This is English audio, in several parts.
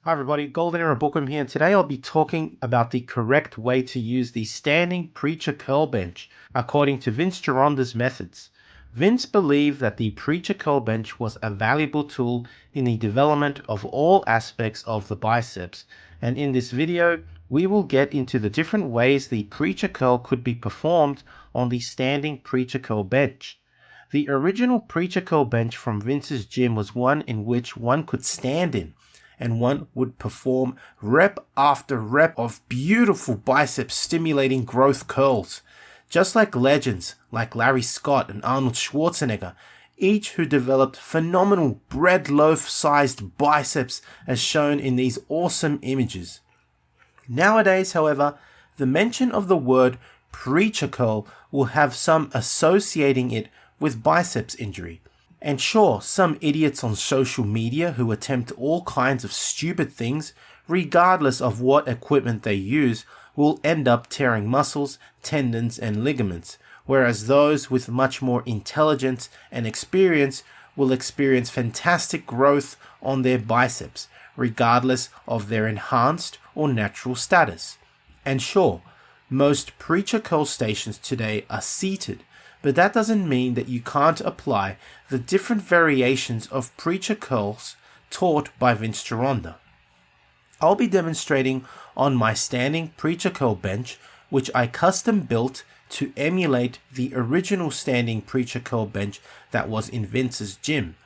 Hi everybody, Golden Era Bookworm here, and today I'll be talking about the correct way to use the standing preacher curl bench according to Vince Gironda's methods. Vince believed that the preacher curl bench was a valuable tool in the development of all aspects of the biceps, and in this video we will get into the different ways the preacher curl could be performed on the standing preacher curl bench. The original preacher curl bench from Vince's gym was one in which one could stand in, and one would perform rep after rep of beautiful bicep stimulating growth curls, just like legends like Larry Scott and Arnold Schwarzenegger, each who developed phenomenal bread loaf sized biceps as shown in these awesome images. Nowadays, however, the mention of the word preacher curl will have some associating it with biceps injury. And sure, some idiots on social media who attempt all kinds of stupid things, regardless of what equipment they use, will end up tearing muscles, tendons, and ligaments, whereas those with much more intelligence and experience will experience fantastic growth on their biceps, regardless of their enhanced or natural status. And sure, most preacher curl stations today are seated, but that doesn't mean that you can't apply the different variations of preacher curls taught by Vince Gironda. I'll be demonstrating on my standing preacher curl bench, which I custom built to emulate the original standing preacher curl bench that was in Vince's gym.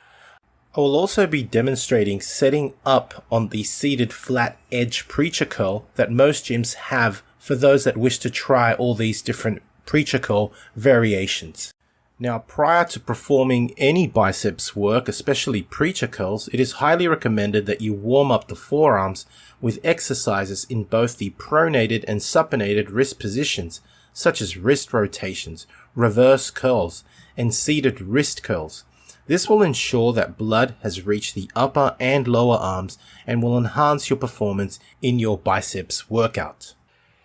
I will also be demonstrating setting up on the seated flat edge preacher curl that most gyms have for those that wish to try all these different preacher curl variations. Now, prior to performing any biceps work, especially preacher curls, it is highly recommended that you warm up the forearms with exercises in both the pronated and supinated wrist positions, such as wrist rotations, reverse curls, and seated wrist curls. This will ensure that blood has reached the upper and lower arms and will enhance your performance in your biceps workout.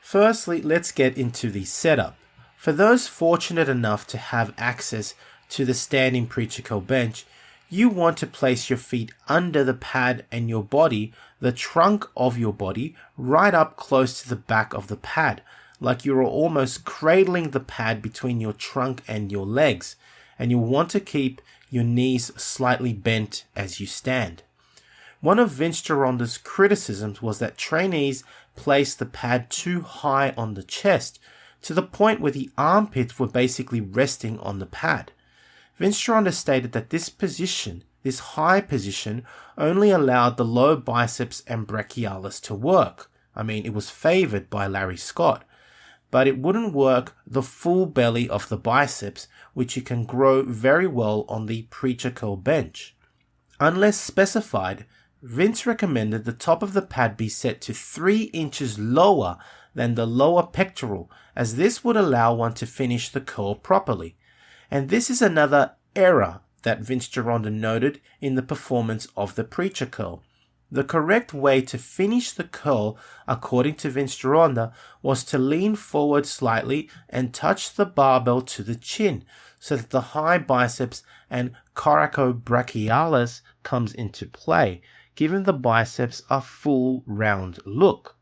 Firstly, let's get into the setup. For those fortunate enough to have access to the standing preacher curl bench, you want to place your feet under the pad and your body, the trunk of your body, right up close to the back of the pad, like you're almost cradling the pad between your trunk and your legs, and you'll want to keep your knees slightly bent as you stand. One of Vince Gironda's criticisms was that trainees placed the pad too high on the chest, to the point where the armpits were basically resting on the pad. Vince Gironda stated that this position, this high position, only allowed the low biceps and brachialis to work. I mean, it was favored by Larry Scott, but it wouldn't work the full belly of the biceps, which you can grow very well on the preacher curl bench. Unless specified, Vince recommended the top of the pad be set to 3 inches lower than the lower pectoral, as this would allow one to finish the curl properly. And this is another error that Vince Gironda noted in the performance of the preacher curl. The correct way to finish the curl, according to Vince Gironda, was to lean forward slightly and touch the barbell to the chin, so that the high biceps and coracobrachialis comes into play, giving the biceps a full round look.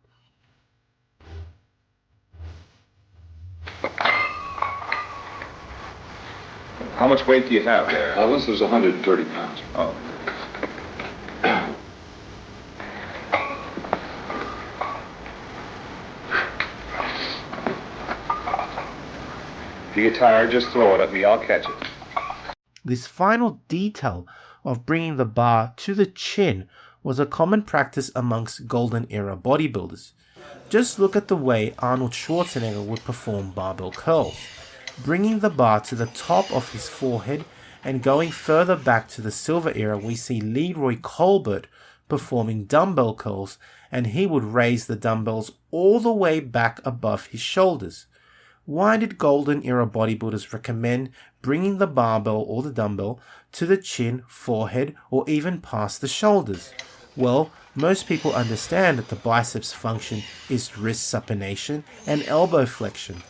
How much weight do you have there? This is 130 pounds. Oh. If you get tired, just throw it at me. I'll catch it. This final detail of bringing the bar to the chin was a common practice amongst Golden Era bodybuilders. Just look at the way Arnold Schwarzenegger would perform barbell curls, bringing the bar to the top of his forehead, and going further back to the Silver Era, we see Leroy Colbert performing dumbbell curls, and he would raise the dumbbells all the way back above his shoulders. Why did Golden Era bodybuilders recommend bringing the barbell or the dumbbell to the chin, forehead, or even past the shoulders? Well, most people understand that the biceps function is wrist supination and elbow flexion.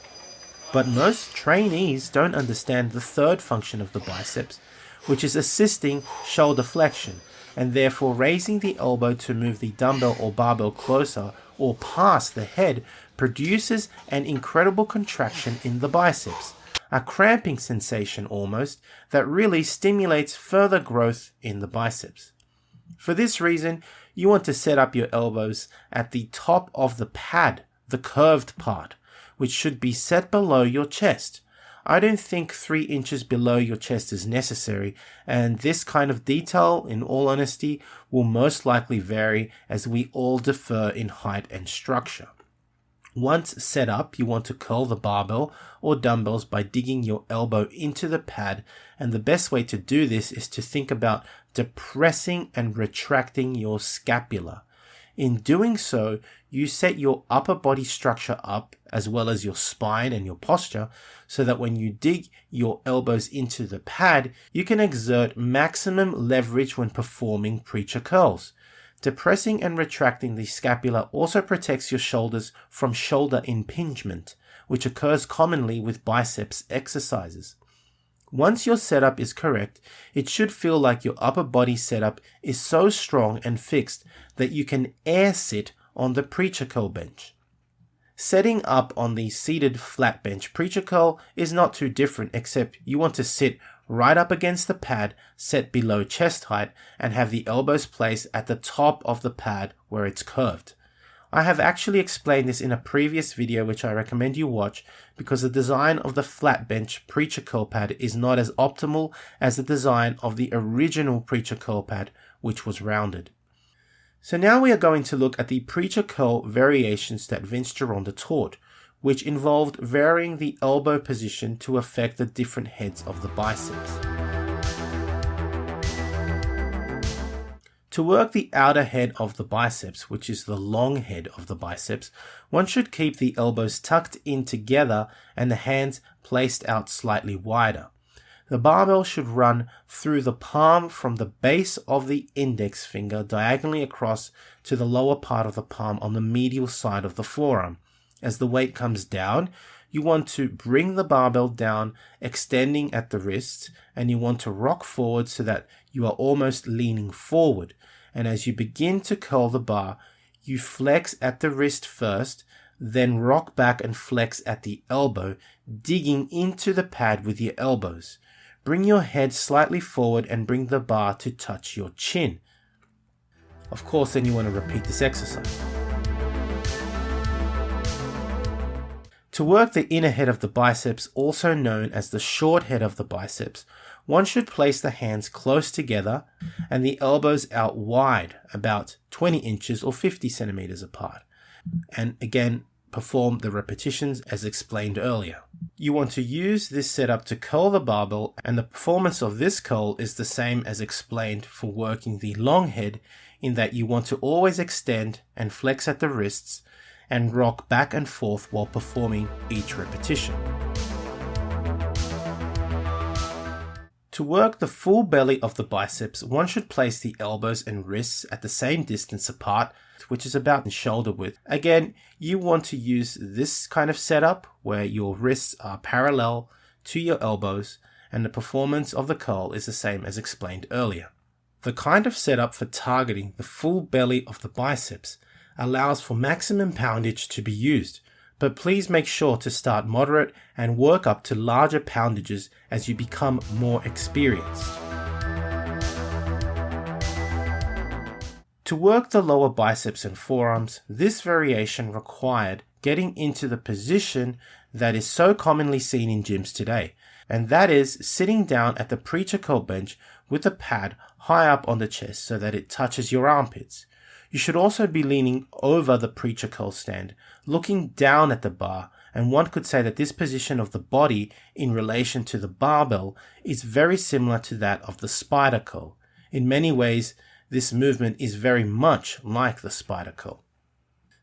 But most trainees don't understand the third function of the biceps, which is assisting shoulder flexion. and therefore raising the elbow to move the dumbbell or barbell closer or past the head produces an incredible contraction in the biceps, a cramping sensation almost that really stimulates further growth in the biceps. For this reason, you want to set up your elbows at the top of the pad, the curved part, which should be set below your chest. I don't think 3 inches below your chest is necessary, and this kind of detail, in all honesty, will most likely vary as we all differ in height and structure. Once set up, you want to curl the barbell or dumbbells by digging your elbow into the pad, and the best way to do this is to think about depressing and retracting your scapula. In doing so, you set your upper body structure up as well as your spine and your posture so that when you dig your elbows into the pad, you can exert maximum leverage when performing preacher curls. Depressing and retracting the scapula also protects your shoulders from shoulder impingement, which occurs commonly with biceps exercises. Once your setup is correct, it should feel like your upper body setup is so strong and fixed that you can air sit on the preacher curl bench. Setting up on the seated flat bench preacher curl is not too different, except you want to sit right up against the pad set below chest height and have the elbows placed at the top of the pad where it's curved. I have actually explained this in a previous video which I recommend you watch because the design of the flat bench preacher curl pad is not as optimal as the design of the original preacher curl pad, which was rounded. So now we are going to look at the preacher curl variations that Vince Gironda taught, which involved varying the elbow position to affect the different heads of the biceps. To work the outer head of the biceps, which is the long head of the biceps, one should keep the elbows tucked in together and the hands placed out slightly wider. The barbell should run through the palm from the base of the index finger diagonally across to the lower part of the palm on the medial side of the forearm. As the weight comes down, you want to bring the barbell down, extending at the wrists, and you want to rock forward so that you are almost leaning forward. And as you begin to curl the bar, you flex at the wrist first, then rock back and flex at the elbow, digging into the pad with your elbows. Bring your head slightly forward and bring the bar to touch your chin. Of course, then you want to repeat this exercise. To work the inner head of the biceps, also known as the short head of the biceps, one should place the hands close together and the elbows out wide, about 20 inches or 50 centimeters apart. And again, perform the repetitions as explained earlier. You want to use this setup to curl the barbell, and the performance of this curl is the same as explained for working the long head, in that you want to always extend and flex at the wrists and rock back and forth while performing each repetition. To work the full belly of the biceps, one should place the elbows and wrists at the same distance apart, which is about shoulder width. Again, you want to use this kind of setup where your wrists are parallel to your elbows, and the performance of the curl is the same as explained earlier. The kind of setup for targeting the full belly of the biceps allows for maximum poundage to be used, but please make sure to start moderate and work up to larger poundages as you become more experienced. To work the lower biceps and forearms, this variation required getting into the position that is so commonly seen in gyms today, and that is sitting down at the preacher curl bench with the pad high up on the chest so that it touches your armpits. You should also be leaning over the preacher curl stand, looking down at the bar, and one could say that this position of the body in relation to the barbell is very similar to that of the spider curl. In many ways, this movement is very much like the spider curl.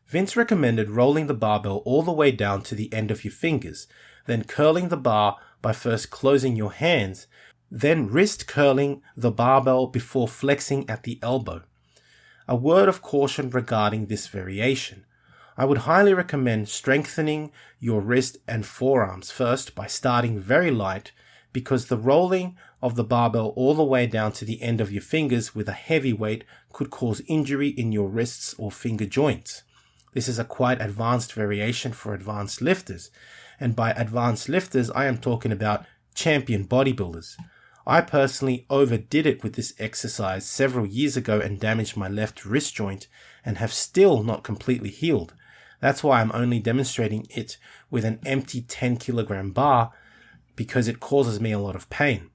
Vince recommended rolling the barbell all the way down to the end of your fingers, then curling the bar by first closing your hands, then wrist curling the barbell before flexing at the elbow. A word of caution regarding this variation. I would highly recommend strengthening your wrist and forearms first by starting very light, because the rolling of the barbell all the way down to the end of your fingers with a heavy weight could cause injury in your wrists or finger joints. This is a quite advanced variation for advanced lifters, and by advanced lifters I am talking about champion bodybuilders. I personally overdid it with this exercise several years ago and damaged my left wrist joint and have still not completely healed. That's why I'm only demonstrating it with an empty 10 kilogram bar, because it causes me a lot of pain.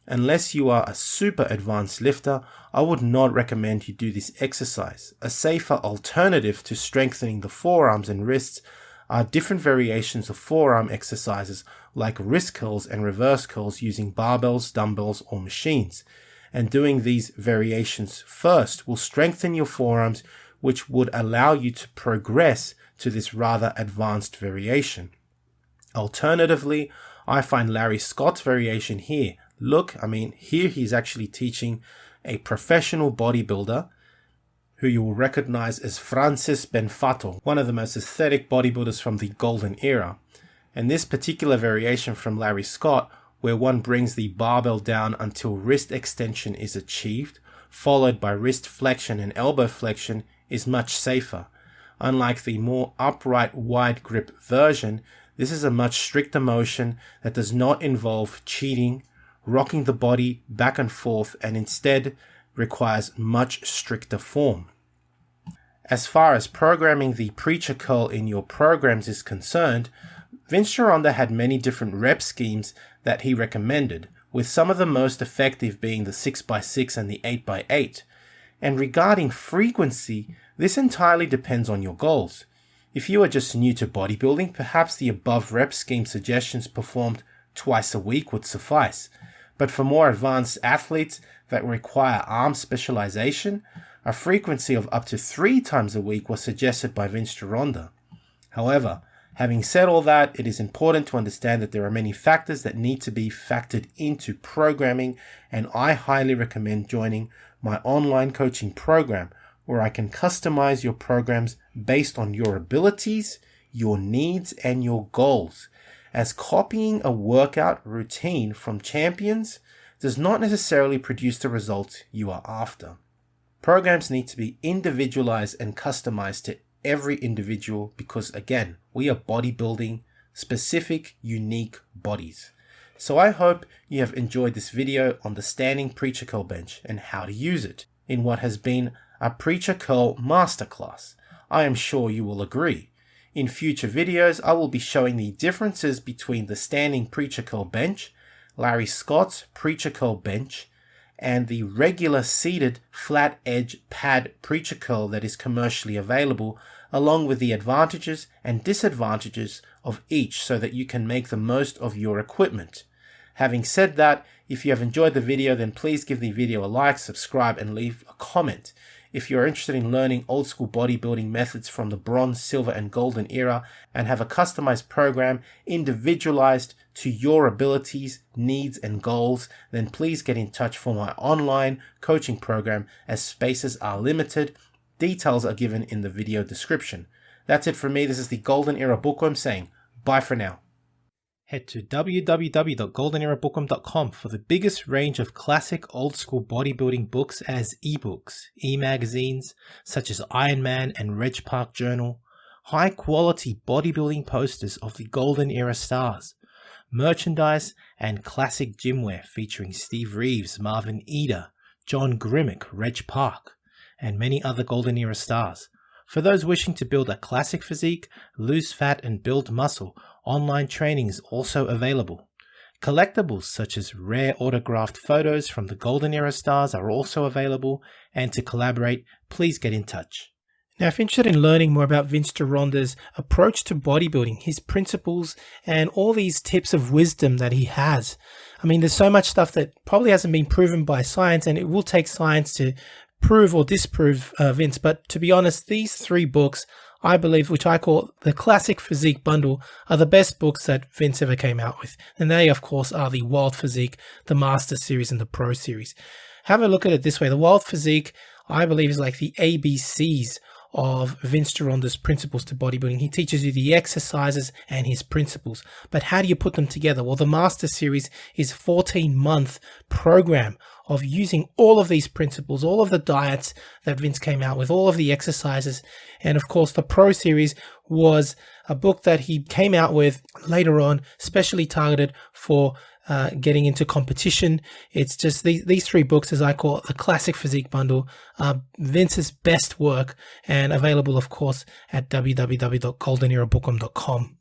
Unless you are a super advanced lifter, I would not recommend you do this exercise. A safer alternative to strengthening the forearms and wrists are different variations of forearm exercises like wrist curls and reverse curls using barbells, dumbbells, or machines. And doing these variations first will strengthen your forearms, which would allow you to progress to this rather advanced variation. Alternatively, I find Larry Scott's variation here. Look, here he's actually teaching a professional bodybuilder who you will recognize as Francis Benfato, one of the most aesthetic bodybuilders from the golden era. And this particular variation from Larry Scott, where one brings the barbell down until wrist extension is achieved, followed by wrist flexion and elbow flexion, is much safer. Unlike the more upright wide grip version, this is a much stricter motion that does not involve cheating, rocking the body back and forth, and instead requires much stricter form. As far as programming the preacher curl in your programs is concerned, Vince Gironda had many different rep schemes that he recommended, with some of the most effective being the 6x6 and the 8x8. And regarding frequency, this entirely depends on your goals. If you are just new to bodybuilding, perhaps the above rep scheme suggestions performed twice a week would suffice. But for more advanced athletes that require arm specialization, a frequency of up to 3 times a week was suggested by Vince Gironda. However, having said all that, it is important to understand that there are many factors that need to be factored into programming, and I highly recommend joining my online coaching program, where I can customize your programs based on your abilities, your needs, and your goals, as copying a workout routine from champions does not necessarily produce the results you are after. Programs need to be individualized and customized to every individual because, again, we are bodybuilding specific, unique bodies. So I hope you have enjoyed this video on the standing preacher curl bench and how to use it in what has been a preacher curl masterclass. I am sure you will agree. In future videos, I will be showing the differences between the standing preacher curl bench, Larry Scott's preacher curl bench, and the regular seated flat edge pad preacher curl that is commercially available, along with the advantages and disadvantages of each so that you can make the most of your equipment. Having said that, if you have enjoyed the video, then please give the video a like, subscribe, and leave a comment. If you're interested in learning old school bodybuilding methods from the bronze, silver, and golden era and have a customized program individualized to your abilities, needs, and goals, then please get in touch for my online coaching program as spaces are limited. Details are given in the video description. That's it from me. This is the Golden Era Bookworm saying bye for now. Head to www.goldenerabookworm.com for the biggest range of classic old school bodybuilding books as ebooks, e-magazines such as Iron Man and Reg Park Journal, high quality bodybuilding posters of the Golden Era stars, merchandise and classic gymwear featuring Steve Reeves, Marvin Eder, John Grimmick, Reg Park, and many other Golden Era stars. For those wishing to build a classic physique, lose fat, and build muscle, online training is also available. Collectibles such as rare autographed photos from the Golden Era stars are also available, and to collaborate, please get in touch. Now, if you're interested in learning more about Vince Gironda's approach to bodybuilding, his principles, and all these tips of wisdom that he has, there's so much stuff that probably hasn't been proven by science, and it will take science to prove or disprove Vince. But to be honest, these 3 books, I believe, which I call the Classic Physique Bundle, are the best books that Vince ever came out with. And they, of course, are the Wild Physique, the Master Series, and the Pro Series. Have a look at it this way. The Wild Physique, I believe, is like the ABCs of Vince Gironda's Principles to Bodybuilding. He teaches you the exercises and his principles. But how do you put them together? Well, the Master Series is a 14-month program of using all of these principles, all of the diets that Vince came out with, all of the exercises. And of course, the Pro Series was a book that he came out with later on, specially targeted for getting into competition. It's just these 3 books, as I call it, the Classic Physique Bundle, Vince's best work, and available, of course, at www.goldenerabookworm.com.